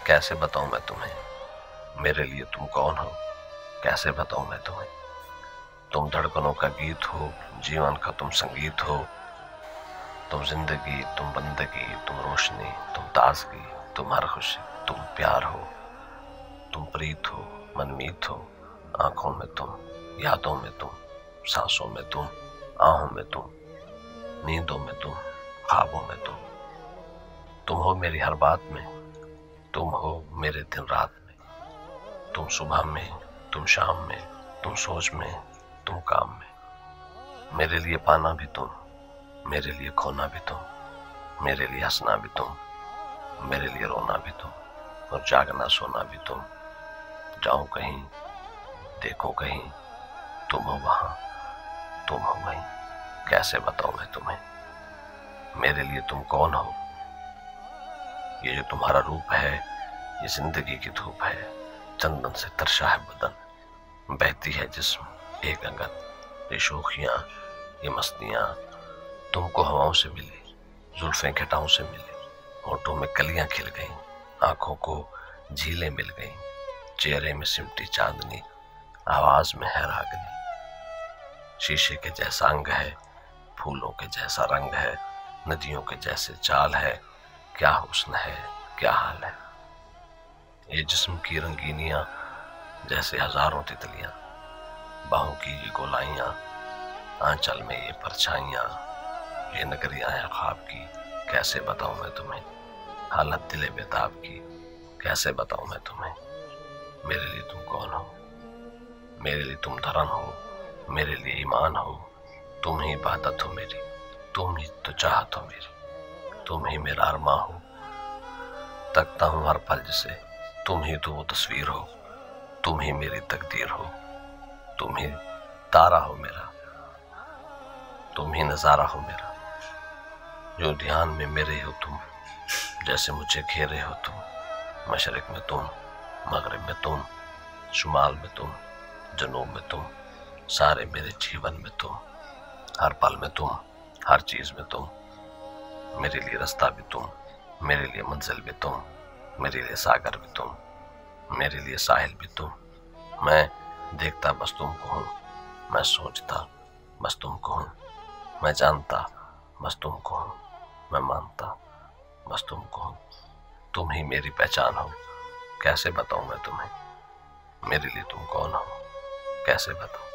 कैसे बताऊं मैं तुम्हें, मेरे लिए तुम कौन हो, कैसे बताऊं मैं तुम्हें। तुम धड़कनों का गीत हो, जीवन का तुम संगीत हो। तुम जिंदगी, तुम बंदगी, तुम रोशनी, तुम ताजगी, तुम हर खुशी, तुम प्यार हो। तुम प्रीत हो, मनमीत हो, आंखों में तुम, यादों में तुम, सांसों में तुम, आहों में तुम, नींदों में तुम, ख्वाबों में तुम। तुम हो मेरी हर बात में, तुम हो मेरे दिन रात में। तुम सुबह में, तुम शाम में, तुम सोच में, तुम काम में। मेरे लिए पाना भी तुम, मेरे लिए खोना भी तुम, मेरे लिए हंसना भी तुम, मेरे लिए रोना भी तुम, और जागना सोना भी तुम। जाऊं कहीं, देखो कहीं, तुम हो वहां, तुम हो वहीं। कैसे बताऊं मैं तुम्हें, मेरे लिए तुम कौन हो। ये जो तुम्हारा रूप है, ये जिंदगी की धूप है। चंदन से तरशा है बदन, बहती है जिस्म एक अगन। ये शोखियां, ये मस्तियां तुमको हवाओं से मिली, जुल्फें घटाओं से मिली। होठों में कलियां खिल गईं, आंखों को झीलें मिल गईं। चेहरे में सिमटी चांदनी, आवाज में है रागनी। शीशे के जैसा अंग है, फूलों के जैसा रंग है, नदियों के जैसे चाल है। क्या हुस्न है, क्या हाल है। ये जिस्म की रंगीनियां जैसे हजारों तितलियां, बाहों की ये गोलाइयां, आंचल में ये परछाइयां। ये नगरियां हैं ख्वाब की, कैसे बताऊं मैं तुम्हें। हालत दिले बेताब की, कैसे बताऊं मैं तुम्हें। मेरे लिए तुम कौन हो, मेरे लिए तुम धर्म हो, मेरे लिए ईमान हो। तुम ही इबादत हो मेरी, तुम ही तो चाहत हो मेरी, तुम ही मेरा अरमा हो। तकता हूँ हर पल जिसे, तुम ही तो वो तस्वीर हो। तुम ही मेरी तकदीर हो, तुम ही तारा हो मेरा, तुम ही नजारा हो मेरा। जो ध्यान में मेरे हो तुम, जैसे मुझे घेरे हो तुम। मशरिक में तुम, मगरिब में तुम, शुमाल में तुम, जनूब में तुम। सारे मेरे जीवन में तुम, हर पल में तुम, हर चीज में तुम। मेरे लिए रास्ता भी तुम, मेरे लिए मंजिल भी तुम, मेरे लिए सागर भी तुम, मेरे लिए साहिल भी तुम। मैं देखता बस तुमको हूँ, मैं सोचता बस तुमको हूँ, मैं जानता बस तुमको हूँ, मैं मानता बस तुमको हूँ। तुम ही मेरी पहचान हो, कैसे बताऊं मैं तुम्हें। मेरे लिए तुम कौन हो, कैसे बताऊं।